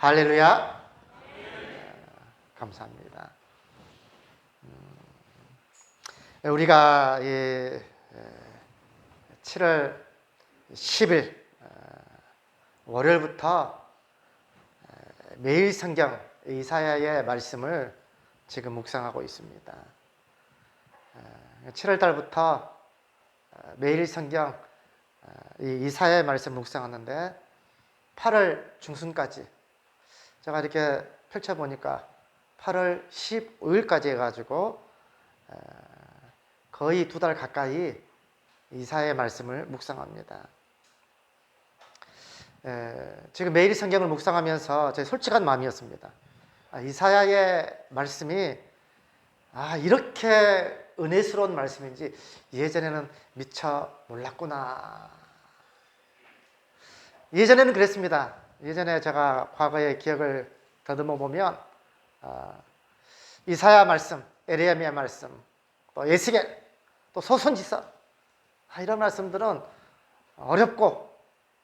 할렐루야. 감사합니다. 우리가 7월 10일 월요일부터 매일 성경 이사야의 말씀을 지금 묵상하고 있습니다. 7월 달부터 매일 성경 이사야의 말씀을 묵상하는데 8월 중순까지 제가 이렇게 펼쳐보니까 8월 15일까지 해가지고 거의 2달 가까이 이사야의 말씀을 묵상합니다. 지금 매일 성경을 묵상하면서 제 솔직한 마음이었습니다. 이사야의 말씀이 이렇게 은혜스러운 말씀인지 예전에는 미처 몰랐구나. 예전에는 그랬습니다. 예전에 제가 과거의 기억을 더듬어 보면 이사야 말씀, 에레미야 말씀, 또 에스겔, 또 소선지서 이런 말씀들은 어렵고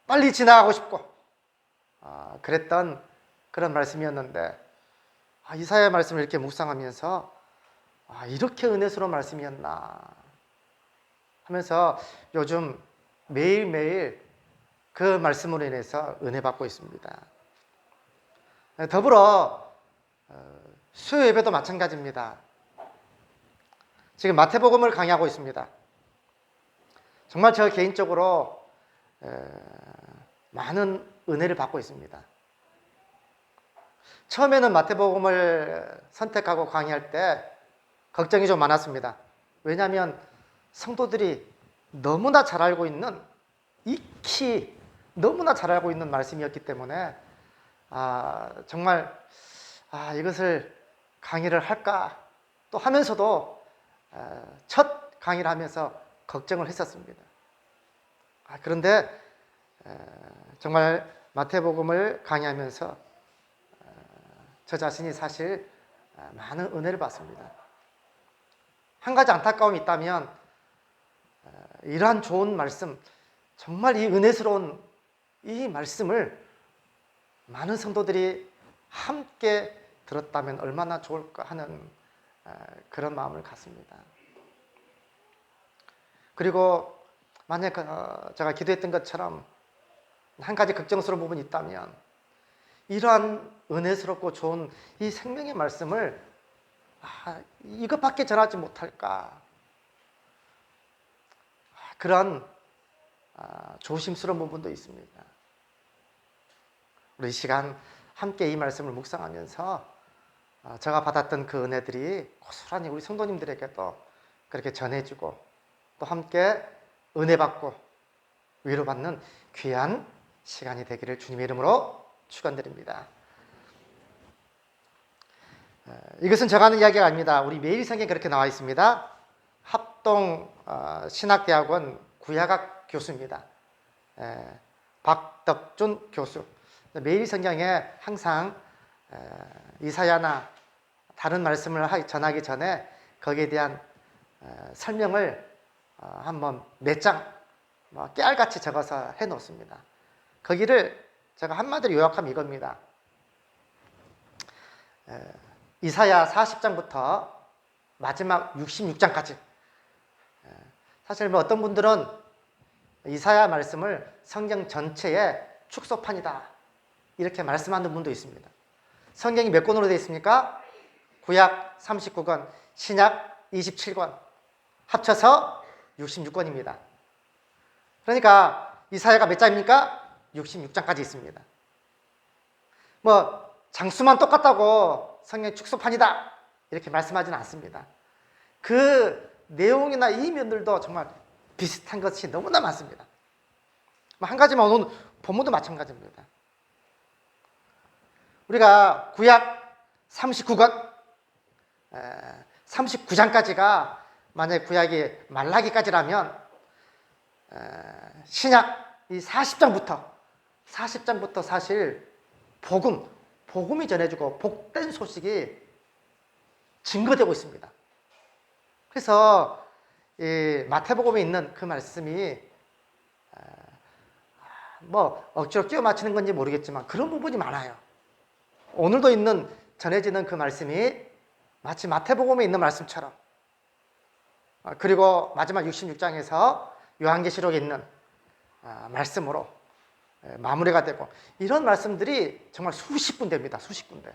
빨리 지나가고 싶고 그랬던 그런 말씀이었는데 이사야 말씀을 이렇게 묵상하면서 이렇게 은혜스러운 말씀이었나 하면서 요즘 매일매일 그 말씀으로 인해서 은혜 받고 있습니다. 더불어 수요 예배도 마찬가지입니다. 지금 마태복음을 강의하고 있습니다. 정말 저 개인적으로 많은 은혜를 받고 있습니다. 처음에는 마태복음을 선택하고 강의할 때 걱정이 좀 많았습니다. 왜냐하면 성도들이 너무나 잘 알고 있는, 익히 너무나 잘 알고 있는 말씀이었기 때문에 정말 이것을 강의를 할까 또 하면서도 첫 강의를 하면서 걱정을 했었습니다. 그런데 정말 마태복음을 강의하면서 저 자신이 사실 많은 은혜를 받습니다. 한 가지 안타까움이 있다면 이러한 좋은 말씀, 정말 이 은혜스러운 이 말씀을 많은 성도들이 함께 들었다면 얼마나 좋을까 하는 그런 마음을 갖습니다. 그리고 만약 제가 기도했던 것처럼 한 가지 걱정스러운 부분이 있다면 이러한 은혜스럽고 좋은 이 생명의 말씀을 이것밖에 전하지 못할까, 그런 조심스러운 부분도 있습니다. 우리 이 시간 함께 이 말씀을 묵상하면서 제가 받았던 그 은혜들이 고스란히 우리 성도님들에게도 그렇게 전해지고 또 함께 은혜 받고 위로받는 귀한 시간이 되기를 주님의 이름으로 축원드립니다. 이것은 제가 하는 이야기가 아닙니다. 우리 매일 성경에 그렇게 나와 있습니다. 합동 신학대학원 구약학 교수입니다. 박덕준 교수. 매일 성경에 항상 이사야나 다른 말씀을 전하기 전에 거기에 대한 설명을 한번 몇 장 깨알같이 적어서 해놓습니다. 거기를 제가 한마디로 요약하면 이겁니다. 이사야 40장부터 마지막 66장까지. 사실 어떤 분들은 이사야 말씀을 성경 전체의 축소판이다 이렇게 말씀하는 분도 있습니다. 성경이 몇 권으로 되어 있습니까? 구약 39권, 신약 27권, 합쳐서 66권입니다. 그러니까 이사야가 몇 장입니까? 66장까지 있습니다. 장수만 똑같다고 성경 축소판이다 이렇게 말씀하지는 않습니다. 그 내용이나 이면들도 정말 비슷한 것이 너무나 많습니다. 한 가지만 오늘 본문도 마찬가지입니다. 우리가 구약 39권, 39장까지가 만약에 구약이 말라기까지라면 신약 이 40장부터 사실 복음이 전해지고 복된 소식이 증거되고 있습니다. 그래서 이 마태복음에 있는 그 말씀이 억지로 끼워 맞추는 건지 모르겠지만 그런 부분이 많아요. 오늘도 있는 전해지는 그 말씀이 마치 마태복음에 있는 말씀처럼, 그리고 마지막 66장에서 요한계시록에 있는 말씀으로 마무리가 되고, 이런 말씀들이 정말 수십 군데입니다. 수십 군데.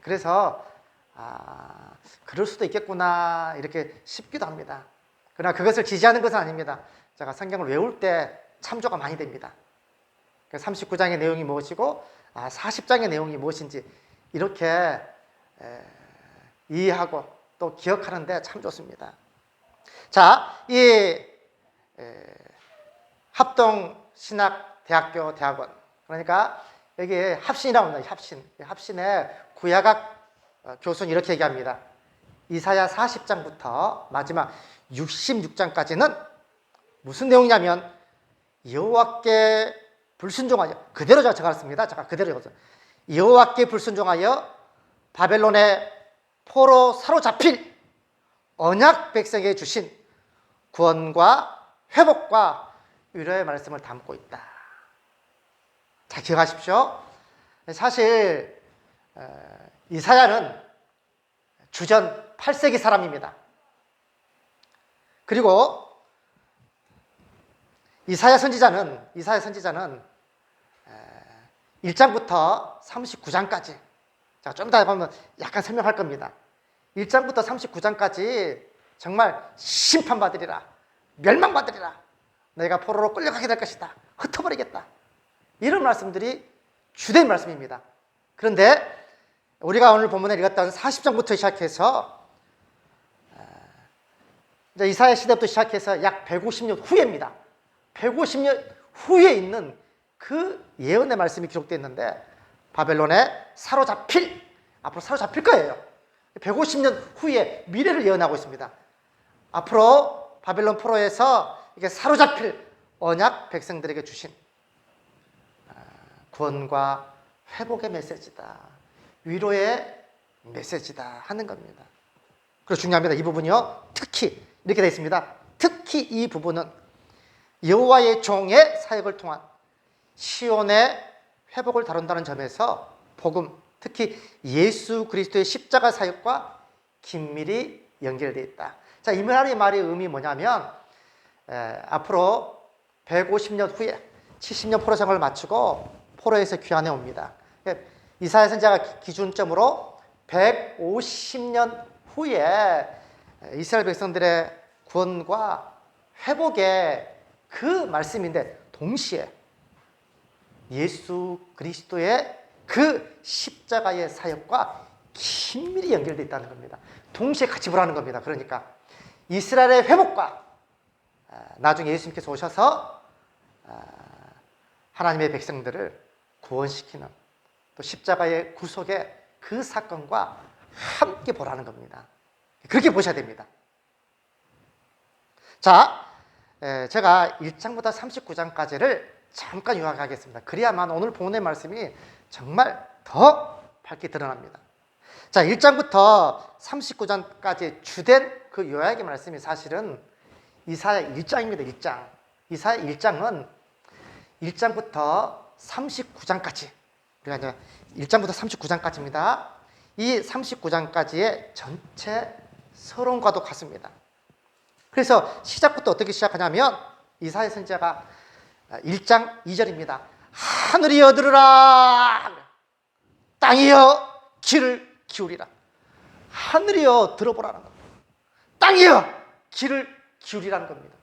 그래서 그럴 수도 있겠구나 이렇게 싶기도 합니다. 그러나 그것을 지지하는 것은 아닙니다. 제가 성경을 외울 때 참조가 많이 됩니다. 39장의 내용이 무엇이고 40장의 내용이 무엇인지 이렇게 이해하고 또 기억하는데 참 좋습니다. 자, 이 합동신학대학교 대학원, 그러니까 여기에 합신이라고 합니다. 합신의 구약학 교수는 이렇게 얘기합니다. 이사야 40장부터 마지막 66장까지는 무슨 내용이냐면, 여호와께 불순종하여, 그대로 제가 적었습니다. 제가 그대로 적었어요. 여호와께 불순종하여 바벨론의 포로 사로잡힐 언약 백성에게 주신 구원과 회복과 위로의 말씀을 담고 있다. 자, 기억하십시오. 사실 이사야는 주전 8세기 사람입니다. 그리고 이사야 선지자는 1장부터 39장까지, 자, 좀 이따 보면 약간 설명할 겁니다. 1장부터 39장까지 정말 심판받으리라, 멸망받으리라, 내가 포로로 끌려가게 될 것이다, 흩어버리겠다, 이런 말씀들이 주된 말씀입니다. 그런데 우리가 오늘 본문에 읽었던 40장부터 시작해서 이제 이사야 시대부터 시작해서 약 150년 후입니다. 150년 후에 있는 그 예언의 말씀이 기록되어 있는데, 바벨론에 앞으로 사로잡힐 거예요. 150년 후에 미래를 예언하고 있습니다. 앞으로 바벨론 포로에서 이게 사로잡힐 언약 백성들에게 주신 구원과 회복의 메시지다, 위로의 메시지다 하는 겁니다. 그리고 중요합니다. 이 부분이요, 특히 이렇게 되어 있습니다. 특히 이 부분은 여호와의 종의 사역을 통한 시온의 회복을 다룬다는 점에서 복음, 특히 예수 그리스도의 십자가 사역과 긴밀히 연결되어 있다. 자, 이 말의 의미 뭐냐면, 앞으로 150년 후에 70년 포로 생활을 마치고 포로에서 귀환해 옵니다. 이사야 선지자가 기준점으로 150년 후에 이스라엘 백성들의 구원과 회복의 그 말씀인데, 동시에 예수 그리스도의 그 십자가의 사역과 긴밀히 연결되어 있다는 겁니다. 동시에 같이 보라는 겁니다. 그러니까 이스라엘의 회복과 나중에 예수님께서 오셔서 하나님의 백성들을 구원시키는, 또 십자가의 구속의 그 사건과 함께 보라는 겁니다. 그렇게 보셔야 됩니다. 자, 제가 1장부터 39장까지를 잠깐 요약하겠습니다. 그래야만 오늘 본문의 말씀이 정말 더 밝게 드러납니다. 자, 1장부터 39장까지 주된 그 요약의 말씀이 사실은 이사야 1장입니다. 1장. 이사야 1장은 1장부터 39장까지, 우리가 이제 1장부터 39장까지입니다. 이 39장까지의 전체 서론과도 같습니다. 그래서 시작부터 어떻게 시작하냐면, 이사야 선지자가 1장 2절입니다. 하늘이여 들으라, 땅이여 귀를 기울이라. 하늘이여 들어보라는 겁니다. 땅이여 귀를 기울이라는 겁니다.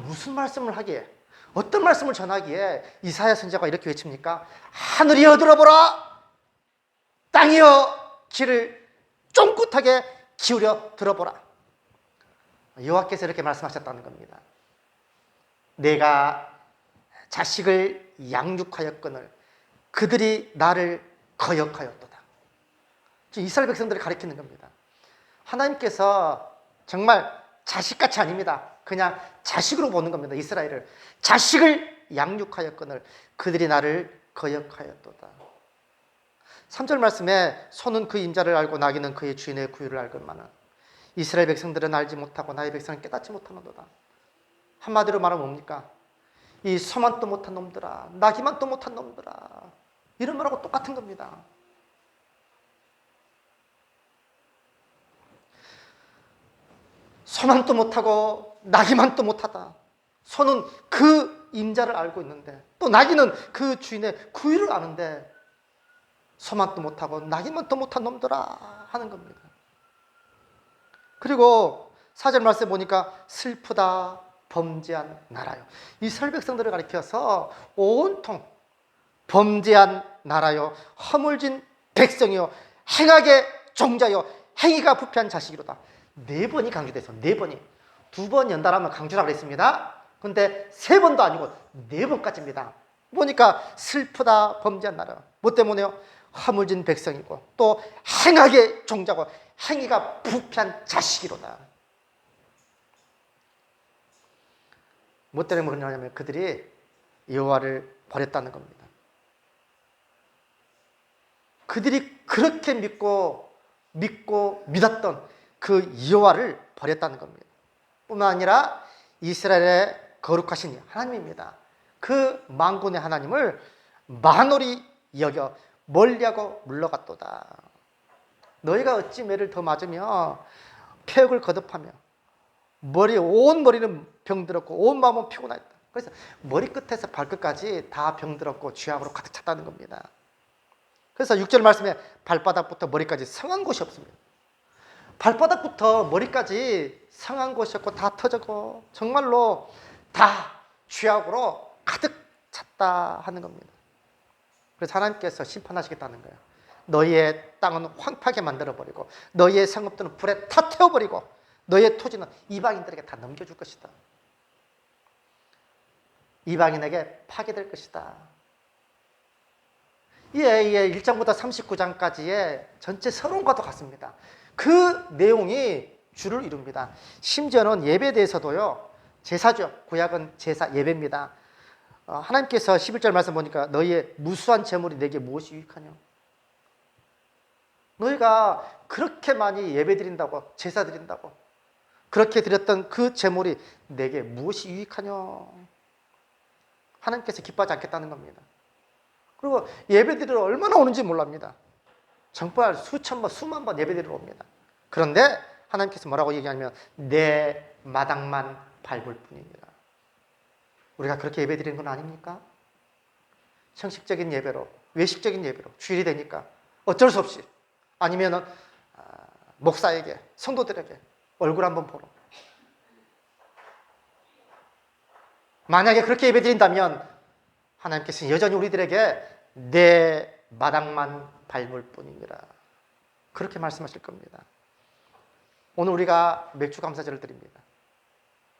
무슨 말씀을 하기에, 어떤 말씀을 전하기에 이사야 선지자가 이렇게 외칩니까? 하늘이여 들어보라, 땅이여 귀를 쫑긋하게 기울여 들어보라. 여호와께서 이렇게 말씀하셨다는 겁니다. 내가 자식을 양육하였거늘 그들이 나를 거역하였도다. 이스라엘 백성들을 가리키는 겁니다. 하나님께서 정말 자식같이 아닙니다. 그냥 자식으로 보는 겁니다. 이스라엘을 자식을 양육하였거늘 그들이 나를 거역하였도다. 3절 말씀에 소는 그 임자를 알고 나귀는 그의 주인의 구유를 알건만은 이스라엘 백성들은 알지 못하고 나의 백성은 깨닫지 못하는도다. 한마디로 말하면 뭡니까? 이 소만 또 못한 놈들아, 나귀만 또 못한 놈들아, 이런 말하고 똑같은 겁니다. 소만도 못하고 나기만도 못하다. 소는 그 임자를 알고 있는데, 또 나기는 그 주인의 구유를 아는데 소만도 못하고 나기만도 못한 놈들아 하는 겁니다. 그리고 4절 말씀에 보니까 슬프다 범죄한 나라요. 이스라엘 백성들을 가리켜서 온통 범죄한 나라요, 허물진 백성이요, 행악의 종자요, 행위가 부패한 자식이로다. 4번이 강조돼서 4번이. 2번 연달아면 강조라 그랬습니다. 근데 3번도 아니고 4번까지입니다. 보니까 슬프다 범죄한 나라. 뭐 때문에요? 허물진 백성이고 또 행악의 종자고 행위가 부패한 자식이로다. 뭐 때문에 그러냐면 그들이 여호와를 버렸다는 겁니다. 그들이 그렇게 믿고 믿었던 그 여호와를 버렸다는 겁니다. 뿐만 아니라 이스라엘의 거룩하신 하나님입니다. 그 만군의 하나님을 만홀히 여겨 멀리하고 물러갔도다. 너희가 어찌 매를 더 맞으며 폐역을 거듭하며 온 머리는 병들었고 온 마음은 피곤하였다. 그래서 머리끝에서 발끝까지 다 병들었고 죄악으로 가득 찼다는 겁니다. 그래서 6절 말씀에 발바닥부터 머리까지 상한 곳이 없습니다. 발바닥부터 머리까지 상한 곳이 없고 다 터졌고 정말로 다 죄악으로 가득 찼다 하는 겁니다. 그래서 하나님께서 심판하시겠다는 거예요. 너희의 땅은 황폐하게 만들어버리고 너희의 성읍들은 불에 다 태워버리고 너희의 토지는 이방인들에게 다 넘겨줄 것이다. 이방인에게 파괴될 것이다. 예, 1장부터 39장까지의 전체 서론과도 같습니다. 그 내용이 주를 이룹니다. 심지어는 예배에 대해서도요, 제사죠. 구약은 제사, 예배입니다. 하나님께서 11절 말씀 보니까 너희의 무수한 재물이 내게 무엇이 유익하냐? 너희가 그렇게 많이 예배 드린다고, 제사 드린다고, 그렇게 드렸던 그 재물이 내게 무엇이 유익하냐? 하나님께서 기뻐하지 않겠다는 겁니다. 그리고 예배 드리러 얼마나 오는지 몰랍니다. 정말 수천 번, 수만 번 예배 드리러 옵니다. 그런데 하나님께서 뭐라고 얘기하냐면 내 마당만 밟을 뿐입니다. 우리가 그렇게 예배 드리는 건 아닙니까? 형식적인 예배로, 외식적인 예배로 주일이 되니까 어쩔 수 없이, 아니면은 목사에게, 성도들에게 얼굴 한번 보러. 만약에 그렇게 예배 드린다면 하나님께서는 여전히 우리들에게 내 마당만 밟을 뿐입니다. 그렇게 말씀하실 겁니다. 오늘 우리가 맥주 감사제를 드립니다.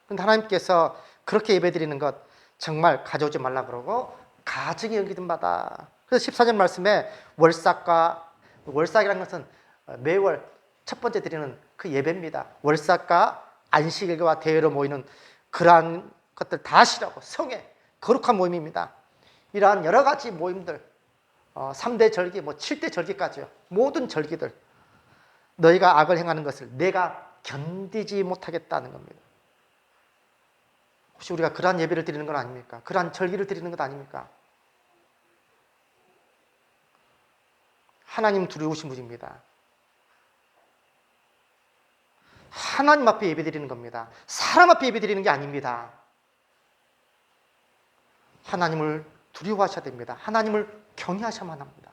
그런데 하나님께서 그렇게 예배 드리는 것 정말 가져오지 말라 그러고 가증히 여기든 바다. 그래서 14절 말씀에 월삭이라는 것은 매월 첫 번째 드리는 그 예배입니다. 월삭과 안식일과 대회로 모이는 그러한 것들 다 하시라고, 성회, 거룩한 모임입니다. 이러한 여러 가지 모임들, 3대 절기, 7대 절기까지요. 모든 절기들, 너희가 악을 행하는 것을 내가 견디지 못하겠다는 겁니다. 혹시 우리가 그러한 예배를 드리는 건 아닙니까? 그러한 절기를 드리는 것 아닙니까? 하나님 두려우신 분입니다. 하나님 앞에 예배 드리는 겁니다. 사람 앞에 예배 드리는 게 아닙니다. 하나님을 두려워하셔야 됩니다. 하나님을 경외하셔야만 합니다.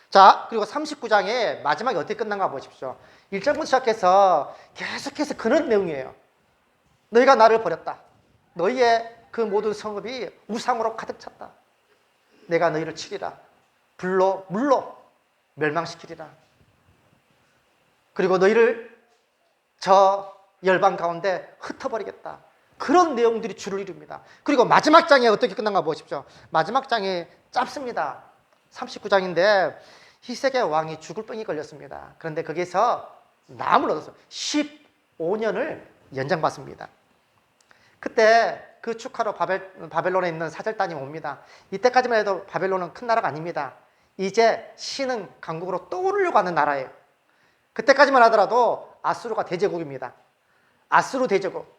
자, 그리고 39장의 마지막에 어떻게 끝난가 보십시오. 1장부터 시작해서 계속해서 그런 내용이에요. 너희가 나를 버렸다. 너희의 그 모든 성읍이 우상으로 가득 찼다. 내가 너희를 치리라. 불로, 물로 멸망시키리라. 그리고 너희를 저 열방 가운데 흩어버리겠다. 그런 내용들이 주를 이룹니다. 그리고 마지막 장에 어떻게 끝난가 보십시오. 마지막 장이 짧습니다. 39장인데 히색의 왕이 죽을 병이 걸렸습니다. 그런데 거기서 남을 얻어서 15년을 연장받습니다. 그때 그 축하로 바벨론에 있는 사절단이 옵니다. 이때까지만 해도 바벨론은 큰 나라가 아닙니다. 이제 신흥 강국으로 떠오르려고 하는 나라예요. 그때까지만 하더라도 아수르가 대제국입니다. 아수르 대제국.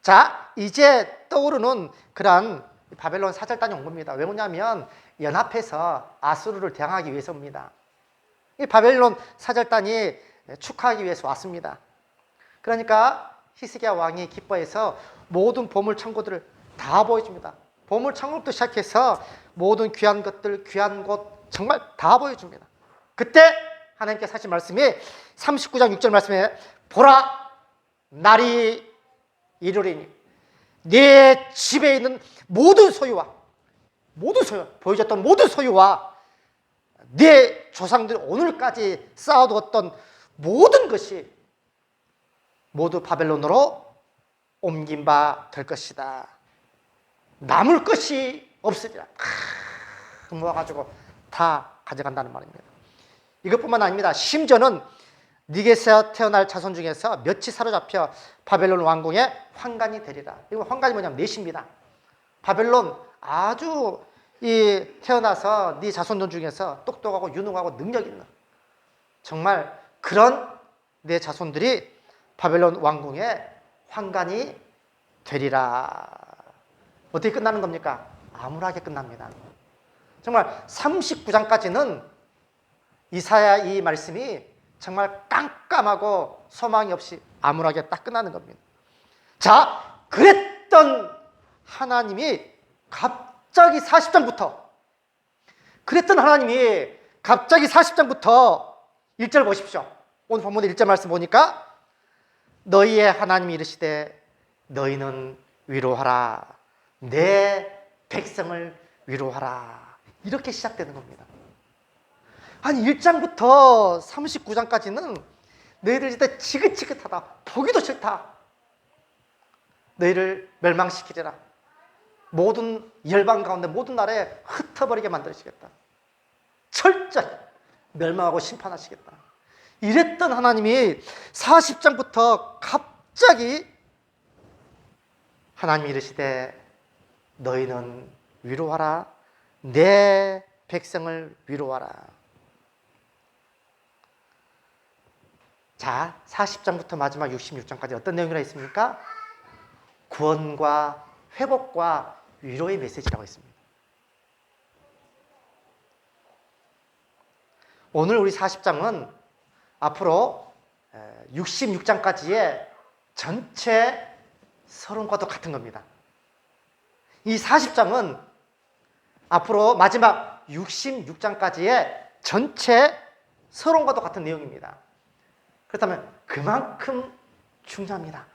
자, 이제 떠오르는 그러한 바벨론 사절단이 온 겁니다. 왜 오냐면 연합해서 아수르를 대항하기 위해서 옵니다. 이 바벨론 사절단이 축하하기 위해서 왔습니다. 그러니까 히스기야 왕이 기뻐해서 모든 보물 창고들을 다 보여줍니다. 보물 창고부터 시작해서 모든 귀한 것들, 귀한 곳 정말 다 보여줍니다. 그때 하나님께서 하신 말씀이 39장 6절 말씀에 보라 날이 이르리니 네 집에 있는 모든 소유와 보여줬던 모든 소유와 네 조상들이 오늘까지 쌓아두었던 모든 것이 모두 바벨론으로 옮긴 바 될 것이다. 남을 것이 없으리라. 모아가지고 다 가져간다는 말입니다. 이것뿐만 아닙니다. 심지어는 니게에서 태어날 자손 중에서 몇이 사로잡혀 바벨론 왕궁의 환관이 되리라. 이거 환관이 뭐냐면 넷입니다. 바벨론 아주 태어나서 네 자손들 중에서 똑똑하고 유능하고 능력 있는 정말 그런 내 자손들이 바벨론 왕궁의 환관이 되리라. 어떻게 끝나는 겁니까? 암울하게 끝납니다. 정말 39장까지는 이사야 이 말씀이 정말 깜깜하고 소망이 없이 암울하게 딱 끝나는 겁니다. 자, 그랬던 하나님이 갑자기 40장부터 1절 보십시오. 오늘 본문의 1절 말씀 보니까 너희의 하나님이 이르시되 너희는 위로하라. 내 백성을 위로하라. 이렇게 시작되는 겁니다. 아니 1장부터 39장까지는 너희들 진짜 지긋지긋하다. 보기도 싫다. 너희를 멸망시키리라. 모든 열방 가운데 모든 나라에 흩어버리게 만드시겠다. 철저히 멸망하고 심판하시겠다. 이랬던 하나님이 40장부터 갑자기 하나님이 이르시되 너희는 위로하라. 내 백성을 위로하라. 자, 40장부터 마지막 66장까지 어떤 내용이라 있습니까? 구원과 회복과 위로의 메시지라고 있습니다. 오늘 우리 40장은 앞으로 66장까지의 전체 서론과도 같은 겁니다. 이 40장은 앞으로 마지막 66장까지의 전체 서론과도 같은 내용입니다. 그렇다면 그만큼 중요합니다.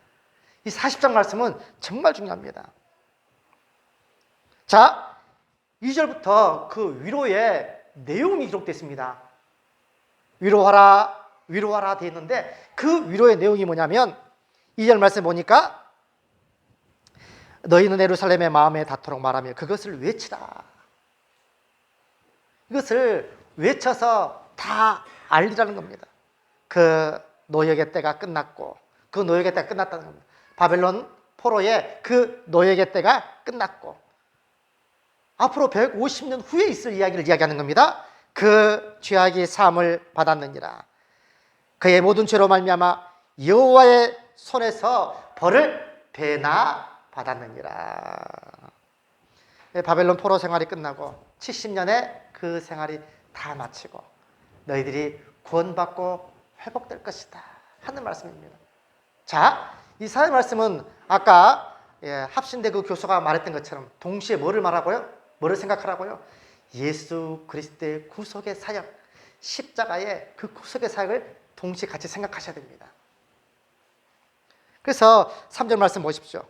이 40장 말씀은 정말 중요합니다. 자, 2절부터 그 위로의 내용이 기록되어 있습니다. 위로하라, 위로하라 되어 있는데 그 위로의 내용이 뭐냐면 2절 말씀 보니까 너희는 예루살렘의 마음에 닿도록 말하며 그것을 외치라. 이것을 외쳐서 다 알리라는 겁니다. 그 노역의 때가 끝났고 그 노역의 때가 끝났다는 겁니다. 바벨론 포로의 그 노역의 때가 끝났고 앞으로 150년 후에 있을 이야기를 이야기하는 겁니다. 그 죄악이 사함을 받았느니라. 그의 모든 죄로 말미암아 여호와의 손에서 벌을 배나 받았느니라. 바벨론 포로 생활이 끝나고 70년의 그 생활이 다 마치고 너희들이 구원받고 회복될 것이다 하는 말씀입니다. 자, 이 사의 말씀은 아까 합신대 그 교수가 말했던 것처럼 동시에 뭐를 말하고요? 뭐를 생각하라고요? 예수 그리스도의 구속의 사역, 십자가의 그 구속의 사역을 동시에 같이 생각하셔야 됩니다. 그래서 3절 말씀 보십시오.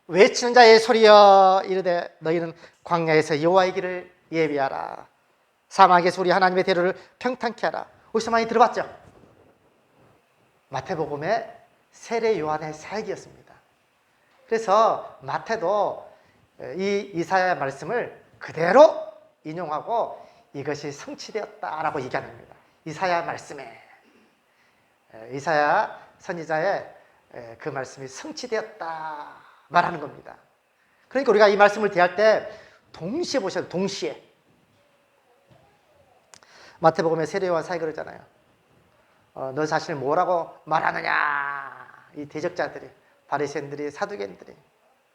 외치는 자의 소리여 이르되 너희는 광야에서 여호와의 길을 예비하라. 사막에서 우리 하나님의 대로를 평탄케 하라. 어디서 많이 들어봤죠? 마태복음의 세례 요한의 사역이었습니다. 그래서 마태도 이 이사야 말씀을 그대로 인용하고 이것이 성취되었다라고 얘기하는 겁니다. 이사야 말씀에 이사야 선지자의 그 말씀이 성취되었다 말하는 겁니다. 그러니까 우리가 이 말씀을 대할 때 동시에 보셔야 돼요. 동시에. 마태복음의 세례 요한 사역이 그러잖아요. 너 자신을 뭐라고 말하느냐. 이 대적자들이, 바리새인들이, 사두개인들이.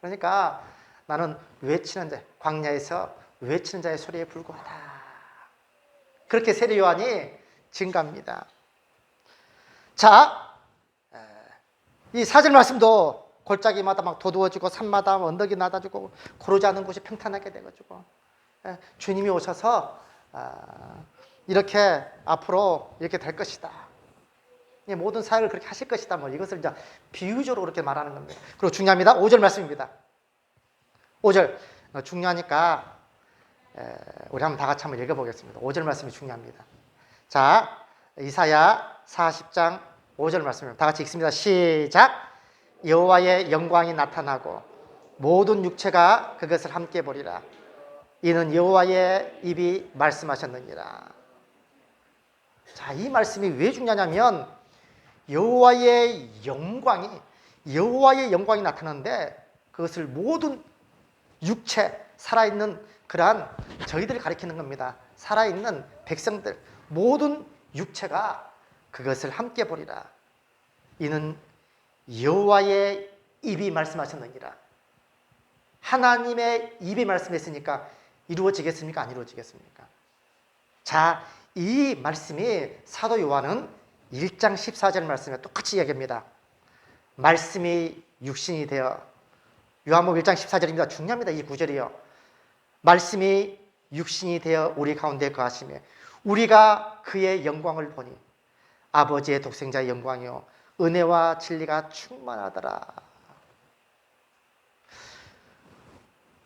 그러니까 나는 외치는 자, 광야에서 외치는 자의 소리에 불과하다. 그렇게 세례 요한이 증가합니다. 자, 이 4절 말씀도 골짜기마다 막 도두어지고 산마다 언덕이 낮아지고 고르지 않은 곳이 평탄하게 돼가지고 주님이 오셔서 이렇게 앞으로 이렇게 될 것이다. 모든 사역을 그렇게 하실 것이다. 뭐 이것을 이제 비유적으로 그렇게 말하는 겁니다. 그리고 중요합니다. 5절 말씀입니다. 5절 중요하니까 우리 한번 다 같이 한번 읽어보겠습니다. 5절 말씀이 중요합니다. 자, 이사야 40장 5절 말씀입니다. 다 같이 읽습니다. 시작. 여호와의 영광이 나타나고 모든 육체가 그것을 함께 보리라. 이는 여호와의 입이 말씀하셨느니라. 자, 이 말씀이 왜 중요하냐면 여호와의 영광이 나타나는데 그것을 모든 육체, 살아있는 그러한 저희들을 가리키는 겁니다. 살아있는 백성들, 모든 육체가 그것을 함께 보리라. 이는 여호와의 입이 말씀하셨느니라. 하나님의 입이 말씀했으니까 이루어지겠습니까? 안 이루어지겠습니까? 자, 이 말씀이 사도 요한은 1장 14절 말씀에 똑같이 이야기합니다. 말씀이 육신이 되어, 요한복음 1장 14절입니다. 중요합니다. 이 구절이요. 말씀이 육신이 되어 우리 가운데 거하시며 우리가 그의 영광을 보니 아버지의 독생자의 영광이요 은혜와 진리가 충만하더라.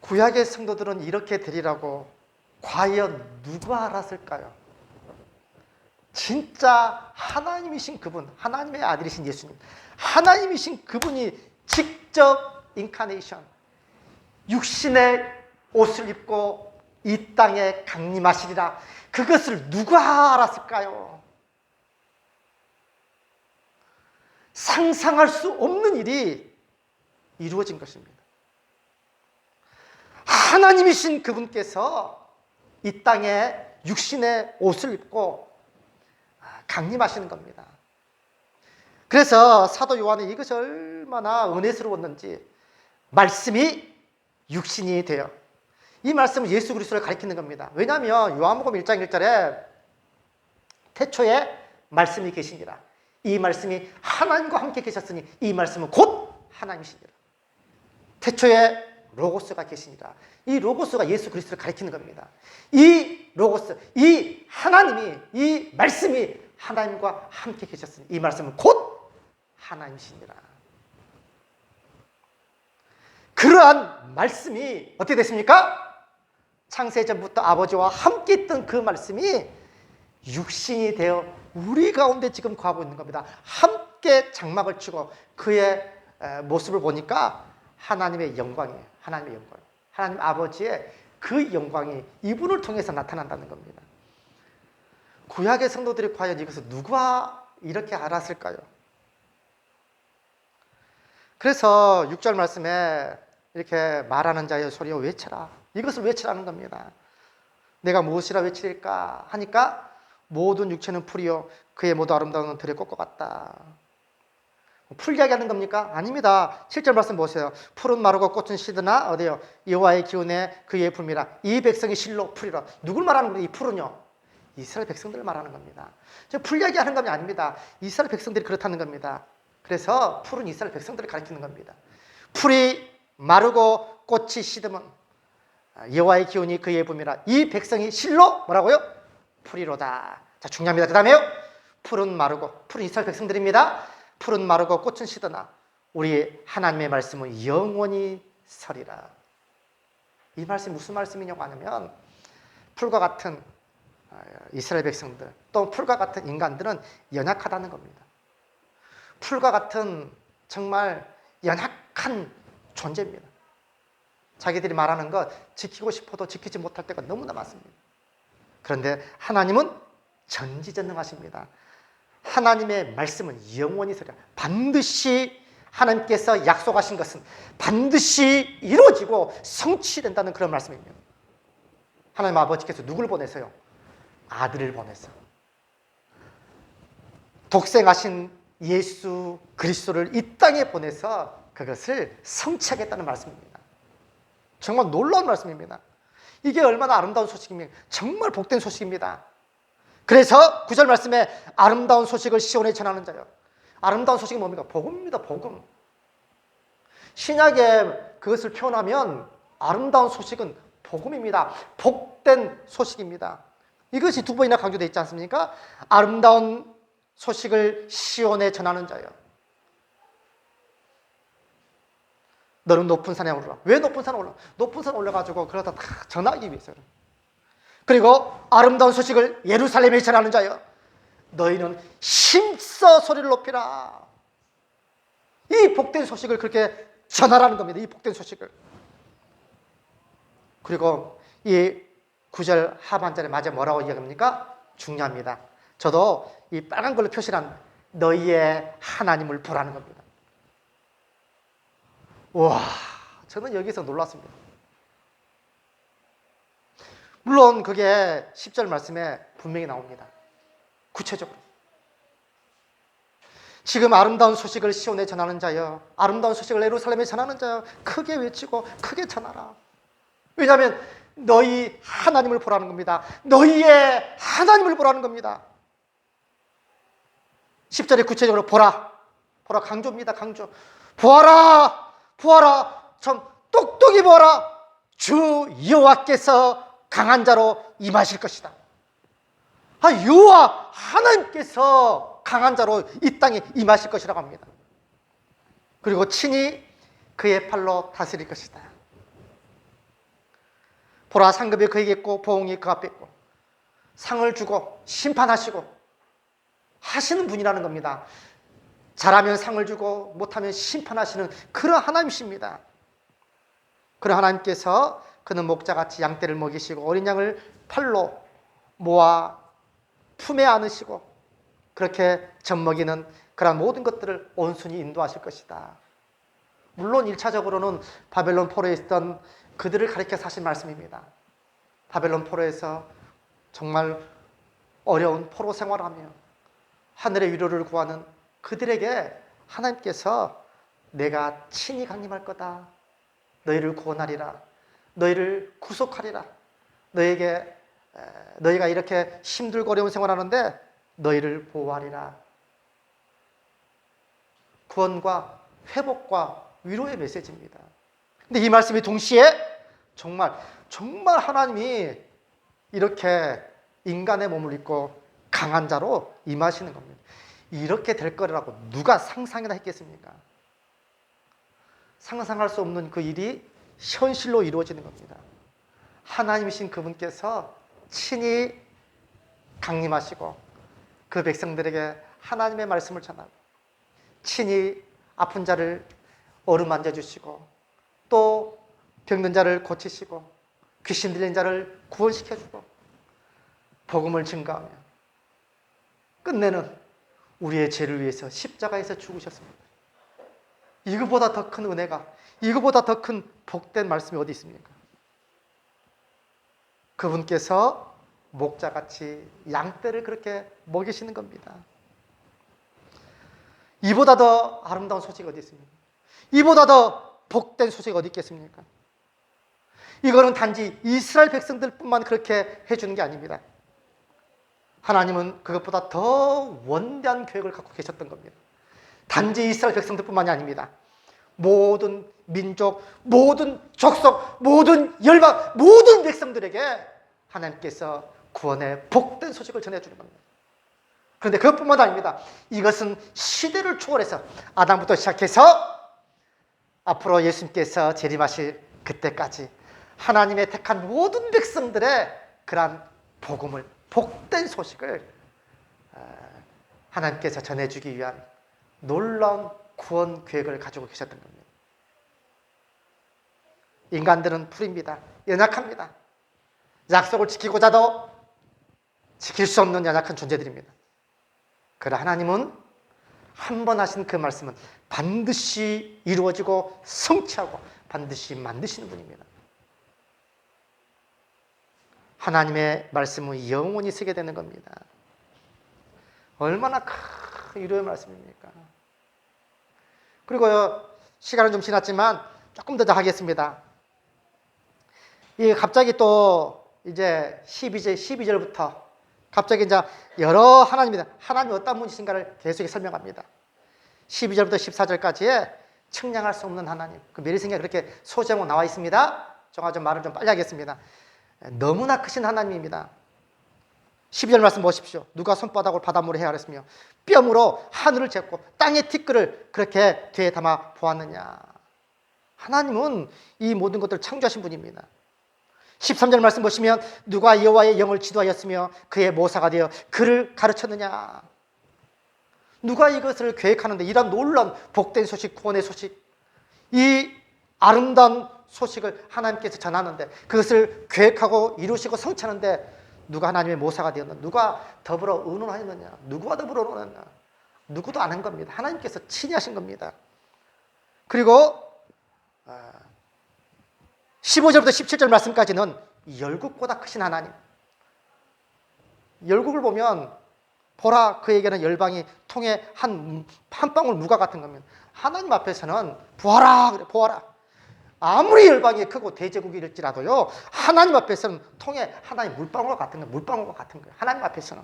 구약의 성도들은 이렇게 되리라고 과연 누가 알았을까요? 진짜 하나님이신 그분, 하나님의 아들이신 예수님, 하나님이신 그분이 직접 인카네이션, 육신의 옷을 입고 이 땅에 강림하시리라. 그것을 누가 알았을까요? 상상할 수 없는 일이 이루어진 것입니다. 하나님이신 그분께서 이 땅에 육신의 옷을 입고 강림하시는 겁니다. 그래서 사도 요한이 이것이 얼마나 은혜스러웠는지 말씀이 육신이 되어, 이 말씀은 예수 그리스도를 가리키는 겁니다. 왜냐하면 요한복음 1장 1절에 태초에 말씀이 계시니라. 이 말씀이 하나님과 함께 계셨으니 이 말씀은 곧 하나님이시니라. 태초에 로고스가 계시니라. 이 로고스가 예수 그리스도를 가리키는 겁니다. 이 로고스, 이 하나님이, 이 말씀이 하나님과 함께 계셨으니 이 말씀은 곧 하나님이시니라. 그러한 말씀이 어떻게 됐습니까? 창세전부터 아버지와 함께 있던 그 말씀이 육신이 되어 우리 가운데 지금 거하고 있는 겁니다. 함께 장막을 치고 그의 모습을 보니까 하나님의 영광이에요. 하나님의 영광. 하나님 아버지의 그 영광이 이분을 통해서 나타난다는 겁니다. 구약의 성도들이 과연 이것을 누가 이렇게 알았을까요? 그래서 6절 말씀에 이렇게 말하는 자의 소리여 외쳐라. 이것을 외치라는 겁니다. 내가 무엇이라 외치릴까 하니까 모든 육체는 풀이요 그의 모두 아름다운 들의 꽃과 같다. 풀 이야기하는 겁니까? 아닙니다. 7절 말씀 보세요. 풀은 마르고 꽃은 시드나 어디요? 여호와의 기운에 그의 품이라. 이 백성이 실로 풀이라. 누굴 말하는 거예요? 이 풀은요? 이스라엘 백성들을 말하는 겁니다. 풀 이야기하는 건 아닙니다. 이스라엘 백성들이 그렇다는 겁니다. 그래서 풀은 이스라엘 백성들을 가리키는 겁니다. 풀이 마르고 꽃이 시드면 여호와의 기운이 그의 품이라. 이 백성이 실로 뭐라고요? 풀이로다. 자, 중요합니다. 그 다음에요. 풀은 마르고, 풀은 이스라엘 백성들입니다. 풀은 마르고 꽃은 시드나 우리 하나님의 말씀은 영원히 서리라. 이 말씀이 무슨 말씀이냐고 하면 풀과 같은 이스라엘 백성들, 또 풀과 같은 인간들은 연약하다는 겁니다. 풀과 같은 정말 연약한 존재입니다. 자기들이 말하는 것 지키고 싶어도 지키지 못할 때가 너무나 많습니다. 그런데 하나님은 전지전능하십니다. 하나님의 말씀은 영원히 서리라. 반드시 하나님께서 약속하신 것은 반드시 이루어지고 성취된다는 그런 말씀입니다. 하나님 아버지께서 누굴 보내세요? 아들을 보내서 독생하신 예수 그리스도를 이 땅에 보내서 그것을 성취하겠다는 말씀입니다. 정말 놀라운 말씀입니다. 이게 얼마나 아름다운 소식입니까? 정말 복된 소식입니다. 그래서 9절 말씀에 아름다운 소식을 시온에 전하는 자요. 아름다운 소식이 뭡니까? 복음입니다. 복음. 신약에 그것을 표현하면 아름다운 소식은 복음입니다. 복된 소식입니다. 이것이 두 번이나 강조되어 있지 않습니까? 아름다운 소식을 시온에 전하는 자요. 너는 높은 산에 올라. 왜 높은 산에 올라? 높은 산에 올라가지고 그러다 다 전하기 위해서요. 그리고 아름다운 소식을 예루살렘에 전하는 자여, 너희는 힘써 소리를 높이라. 이 복된 소식을 그렇게 전하라는 겁니다. 이 복된 소식을. 그리고 이 9절 하반절에 맞아 뭐라고 이야기합니까? 중요합니다. 저도 이 빨간 걸로 표시한 너희의 하나님을 보라는 겁니다. 와, 저는 여기서 놀랐습니다. 물론 그게 10절 말씀에 분명히 나옵니다. 구체적으로. 지금 아름다운 소식을 시온에 전하는 자여, 아름다운 소식을 예루살렘에 전하는 자여, 크게 외치고 크게 전하라. 왜냐하면 너희 하나님을 보라는 겁니다. 너희의 하나님을 보라는 겁니다. 10절에 구체적으로 보라. 보라, 강조입니다. 강조. 보아라. 보아라. 참 똑똑히 보아라. 주 여호와께서 강한 자로 임하실 것이다. 여호와 하나님께서 강한 자로 이 땅에 임하실 것이라고 합니다. 그리고 친히 그의 팔로 다스릴 것이다. 보라, 상급이 그에게 있고 보응이 그 앞에 있고, 상을 주고 심판하시고 하시는 분이라는 겁니다. 잘하면 상을 주고 못하면 심판하시는 그런 하나님이십니다. 그런 하나님께서 그는 목자같이 양떼를 먹이시고 어린 양을 팔로 모아 품에 안으시고 그렇게 젖먹이는 그런 모든 것들을 온순히 인도하실 것이다. 물론 1차적으로는 바벨론 포로에 있던 그들을 가리켜서 하신 말씀입니다. 바벨론 포로에서 정말 어려운 포로 생활하며 하늘의 위로를 구하는 그들에게 하나님께서 내가 친히 강림할 거다. 너희를 구원하리라. 너희를 구속하리라. 너희가 이렇게 힘들고 어려운 생활하는데 너희를 보호하리라. 구원과 회복과 위로의 메시지입니다. 근데 이 말씀이 동시에 정말 하나님이 이렇게 인간의 몸을 입고 강한 자로 임하시는 겁니다. 이렇게 될 거라고 누가 상상이나 했겠습니까? 상상할 수 없는 그 일이 현실로 이루어지는 겁니다. 하나님이신 그분께서 친히 강림하시고 그 백성들에게 하나님의 말씀을 전하고 친히 아픈 자를 어루만져 주시고 또 병든 자를 고치시고 귀신 들린 자를 구원시켜주고 복음을 증거하며 끝내는 우리의 죄를 위해서 십자가에서 죽으셨습니다. 이거보다 더 큰 은혜가, 이거보다 더 큰 복된 말씀이 어디 있습니까? 그분께서 목자같이 양떼를 그렇게 먹이시는 겁니다. 이보다 더 아름다운 소식이 어디 있습니까? 이보다 더 복된 소식이 어디 있겠습니까? 이거는 단지 이스라엘 백성들뿐만 그렇게 해주는 게 아닙니다. 하나님은 그것보다 더 원대한 계획을 갖고 계셨던 겁니다. 단지 이스라엘 백성들뿐만이 아닙니다. 모든 민족, 모든 족속, 모든 열방, 모든 백성들에게 하나님께서 구원의 복된 소식을 전해주는 겁니다. 그런데 그것뿐만 아닙니다. 이것은 시대를 초월해서 아담부터 시작해서 앞으로 예수님께서 재림하실 그때까지 하나님의 택한 모든 백성들의 그러한 복음을, 복된 소식을 하나님께서 전해주기 위한 놀라운 구원 계획을 가지고 계셨던 겁니다. 인간들은 풀입니다. 연약합니다. 약속을 지키고자도 지킬 수 없는 연약한 존재들입니다. 그러나 하나님은 한 번 하신 그 말씀은 반드시 이루어지고 성취하고 반드시 만드시는 분입니다. 하나님의 말씀은 영원히 쓰게 되는 겁니다. 얼마나 큰 위로의 말씀입니까? 그리고 시간은 좀 지났지만 조금 더 하겠습니다. 이 갑자기 또 이제 12절부터 갑자기 이제 여러 하나님이 어떤 분이신가를 계속 설명합니다. 12절부터 14절까지에 측량할 수 없는 하나님. 그 메리생에 그렇게 소제목 나와 있습니다. 제가 좀 말을 좀 빨리 하겠습니다. 너무나 크신 하나님입니다. 12절 말씀 보십시오. 누가 손바닥으로 바닷물을 헤아렸으며 뼘으로 하늘을 쟀고 땅의 티끌을 그렇게 뒤에 담아 보았느냐. 하나님은 이 모든 것들을 창조하신 분입니다. 13절 말씀 보시면 누가 여호와의 영을 지도하였으며 그의 모사가 되어 그를 가르쳤느냐. 누가 이것을 계획하는데 이런 놀라운 복된 소식, 구원의 소식, 이 아름다운 소식을 하나님께서 전하는데 그것을 계획하고 이루시고 성취하는데 누가 하나님의 모사가 되었느냐. 누가 더불어 의논하였느냐. 누구와 더불어 의논하느냐. 누구도 안 한 겁니다. 하나님께서 친히 하신 겁니다. 그리고 15절부터 17절 말씀까지는 열국보다 크신 하나님. 열국을 보면 보라 그에게는 열방이 통에 한 방울 무가 같은 겁니다. 하나님 앞에서는 보아라 그래, 보아라. 아무리 열방이 크고 대제국일지라도요, 하나님 앞에서는 통에 하나의 물방울과 같은 거예요. 물방울과 같은 거예요. 하나님 앞에서는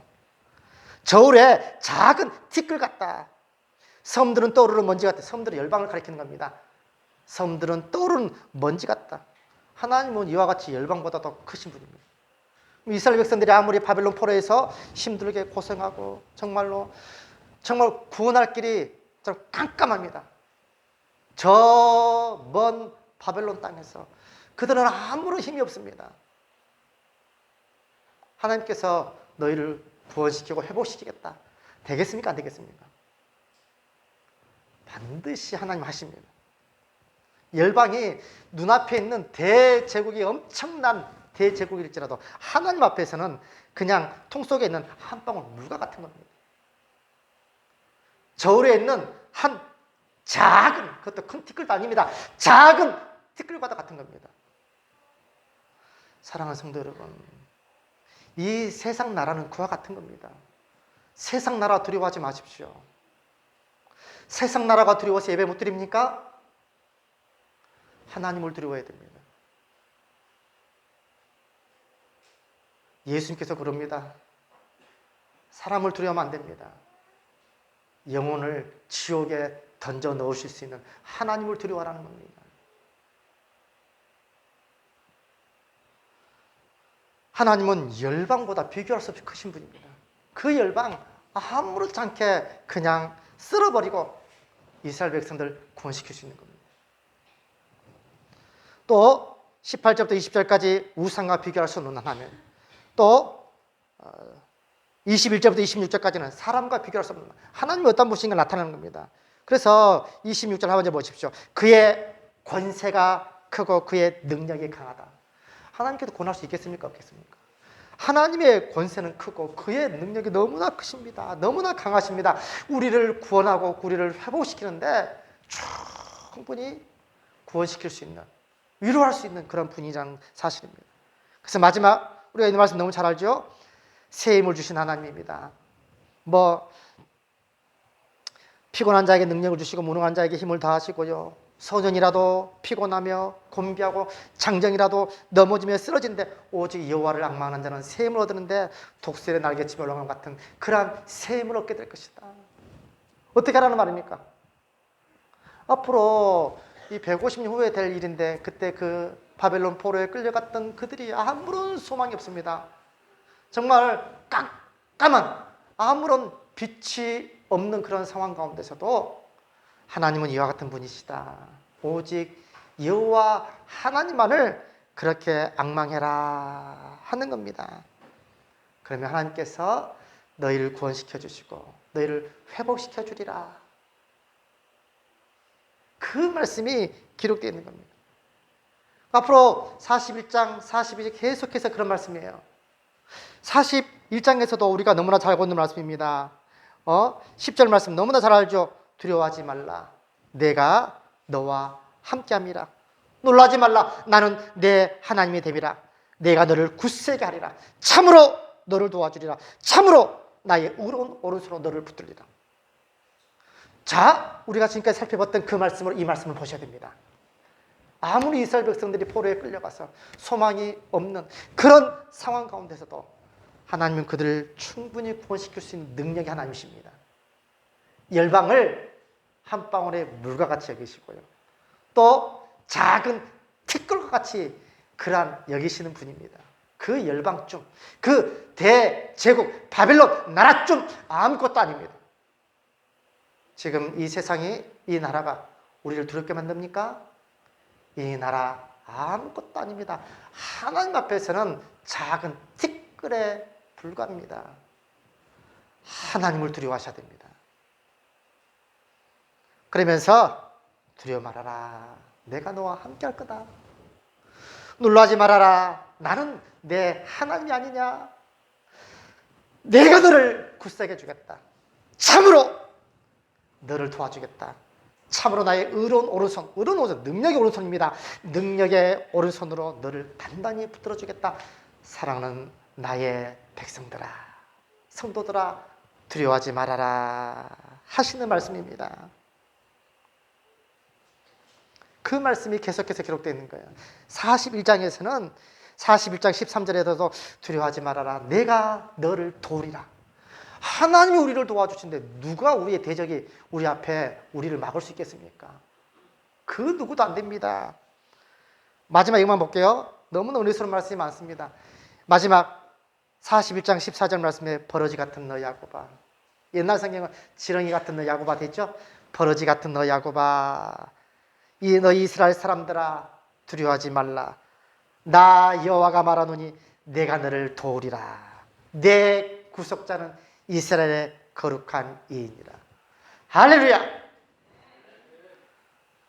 저울에 작은 티끌 같다. 섬들은 떠오르는 먼지 같다. 섬들은 열방을 가리키는 겁니다. 섬들은 떠오르는 먼지 같다. 하나님은 이와 같이 열방보다 더 크신 분입니다. 이스라엘 백성들이 아무리 바벨론 포로에서 힘들게 고생하고 정말 구원할 길이 좀 깜깜합니다. 저 먼 바벨론 땅에서 그들은 아무런 힘이 없습니다. 하나님께서 너희를 구원시키고 회복시키겠다. 되겠습니까? 안 되겠습니까? 반드시 하나님 하십니다. 열방이 눈앞에 있는 대제국이 엄청난 대제국일지라도 하나님 앞에서는 그냥 통 속에 있는 한 방울 물과 같은 겁니다. 저울에 있는 한 작은, 그것도 큰 티끌도 아닙니다. 작은 티끌과 같은 겁니다. 사랑하는 성도 여러분, 이 세상 나라는 그와 같은 겁니다. 세상 나라 두려워하지 마십시오. 세상 나라가 두려워서 예배 못 드립니까? 하나님을 두려워해야 됩니다. 예수님께서 그럽니다. 사람을 두려워하면 안 됩니다. 영혼을 지옥에 던져 넣으실 수 있는 하나님을 두려워하라는 겁니다. 하나님은 열방보다 비교할 수 없이 크신 분입니다. 그 열방 아무렇지 않게 그냥 쓸어버리고 이스라엘 백성들 구원시킬 수 있는 겁니다. 또 18절부터 20절까지 우상과 비교할 수 없는 하나님, 또 21절부터 26절까지는 사람과 비교할 수 없는 하나님이 어떤 분인가 나타나는 겁니다. 그래서 26절 하반절 보십시오. 그의 권세가 크고 그의 능력이 강하다. 하나님께도 권할 수 있겠습니까? 없겠습니까? 하나님의 권세는 크고 그의 능력이 너무나 크십니다. 너무나 강하십니다. 우리를 구원하고 우리를 회복시키는데 충분히 구원시킬 수 있는, 위로할 수 있는 그런 분이라는 사실입니다. 그래서 마지막 우리가 이 말씀 너무 잘 알죠? 새 힘을 주신 하나님입니다. 피곤한 자에게 능력을 주시고 무능한 자에게 힘을 다하시고요. 소년이라도 피곤하며 곤비하고 장정이라도 넘어지며 쓰러진데 오직 여호와를 앙망하는 자는 새 힘을 얻는데 독수리의 날개치며 올라간 것 같은 그러한 새 힘을 얻게 될 것이다. 어떻게 하라는 말입니까? 앞으로 이 150년 후에 될 일인데 그때 그 바벨론 포로에 끌려갔던 그들이 아무런 소망이 없습니다. 정말 깜깜한 아무런 빛이 없는 그런 상황 가운데서도 하나님은 이와 같은 분이시다. 오직 여호와 하나님만을 그렇게 앙망해라 하는 겁니다. 그러면 하나님께서 너희를 구원시켜 주시고 너희를 회복시켜 주리라. 그 말씀이 기록되어 있는 겁니다. 앞으로 41장, 42장 계속해서 그런 말씀이에요. 41장에서도 우리가 너무나 잘 알고 있는 말씀입니다. 10절 말씀 너무나 잘 알죠. 두려워하지 말라. 내가 너와 함께함이라. 놀라지 말라. 나는 내 하나님이 됨이라. 내가 너를 굳세게 하리라. 참으로 너를 도와주리라. 참으로 나의 오른손으로 너를 붙들리라. 자, 우리가 지금까지 살펴봤던 그 말씀을 이 말씀을 보셔야 됩니다. 아무리 이스라엘 백성들이 포로에 끌려가서 소망이 없는 그런 상황 가운데서도 하나님은 그들을 충분히 구원시킬 수 있는 능력이 하나님이십니다. 열방을 한 방울의 물과 같이 여기시고요. 또 작은 티끌과 같이 그러한 여기시는 분입니다. 그 열방중, 그 대제국 바벨론 나라중 아무것도 아닙니다. 지금 이 세상이, 이 나라가 우리를 두렵게 만듭니까? 이 나라 아무것도 아닙니다. 하나님 앞에서는 작은 티끌에 불과합니다. 하나님을 두려워하셔야 됩니다. 그러면서 두려워 말아라. 내가 너와 함께 할 거다. 놀라지 말아라. 나는 내 하나님이 아니냐. 내가 너를 굳세게 주겠다. 참으로 너를 도와주겠다. 참으로 나의 의로운 오른손, 능력의 오른손입니다. 능력의 오른손으로 너를 단단히 붙들어 주겠다. 사랑하는 나의 백성들아, 성도들아, 두려워하지 말아라 하시는 말씀입니다. 그 말씀이 계속해서 기록되어 있는 거예요. 41장에서는 41장 13절에서도 두려워하지 말아라. 내가 너를 도우리라. 하나님이 우리를 도와주신데 누가 우리의 대적이 우리 앞에 우리를 막을 수 있겠습니까? 그 누구도 안 됩니다. 마지막 이것만 볼게요. 너무나 은혜스러운 말씀이 많습니다. 마지막 41장 14절 말씀에 버러지 같은 너 야곱아. 옛날 성경은 지렁이 같은 너 야곱아 됐죠? 버러지 같은 너 야곱아. 이 너 이스라엘 사람들아 두려워하지 말라. 나 여호와가 말하노니 내가 너를 도우리라. 내 구속자는 이스라엘의 거룩한 이인이라. 할렐루야.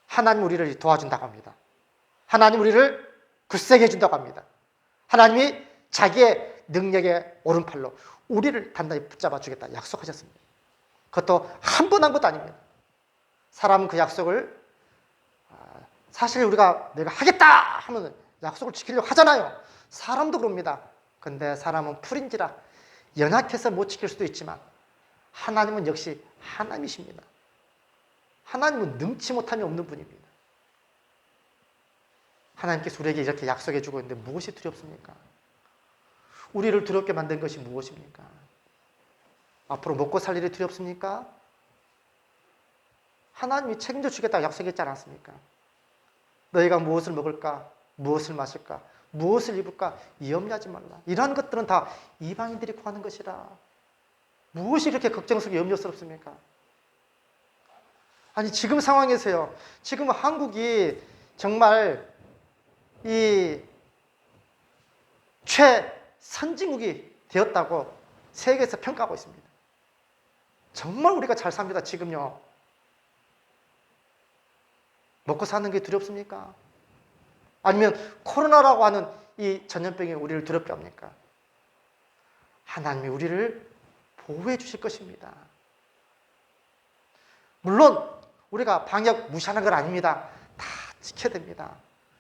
하나님 우리를 도와준다고 합니다. 하나님 우리를 굳세게 해준다고 합니다. 하나님이 자기의 능력의 오른팔로 우리를 단단히 붙잡아 주겠다 약속하셨습니다. 그것도 한 번 한 것도 아닙니다. 사람은 그 약속을 사실 우리가 내가 하겠다 하면 약속을 지키려고 하잖아요. 사람도 그럽니다. 근데 사람은 풀인지라 연약해서 못 지킬 수도 있지만 하나님은 역시 하나님이십니다. 하나님은 능치 못함이 없는 분입니다. 하나님께서 우리에게 이렇게 약속해 주고 있는데 무엇이 두렵습니까? 우리를 두렵게 만든 것이 무엇입니까? 앞으로 먹고 살 일이 두렵습니까? 하나님이 책임져 주겠다고 약속했지 않았습니까? 너희가 무엇을 먹을까? 무엇을 마실까? 무엇을 입을까? 염려하지 말라. 이러한 것들은 다 이방인들이 구하는 것이라. 무엇이 이렇게 걱정스럽고 염려스럽습니까? 아니 지금 상황에서요. 지금 한국이 정말 이 최선진국이 되었다고 세계에서 평가하고 있습니다. 정말 우리가 잘 삽니다. 지금요. 먹고 사는 게 두렵습니까? 아니면 코로나라고 하는 이 전염병이 우리를 두렵게 합니까? 하나님이 우리를 보호해 주실 것입니다. 물론 우리가 방역 무시하는 건 아닙니다. 다 지켜야 됩니다.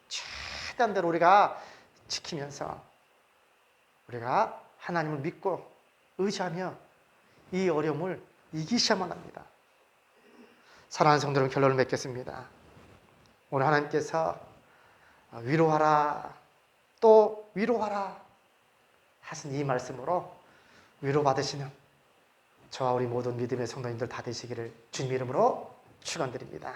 최대한대로 우리가 지키면서 우리가 하나님을 믿고 의지하며 이 어려움을 이기셔야만 합니다. 사랑하는 성도 여러분, 결론을 맺겠습니다. 오늘 하나님께서 위로하라, 또 위로하라 하신 이 말씀으로 위로받으시는 저와 우리 모든 믿음의 성도님들 다 되시기를 주님 이름으로 축원드립니다.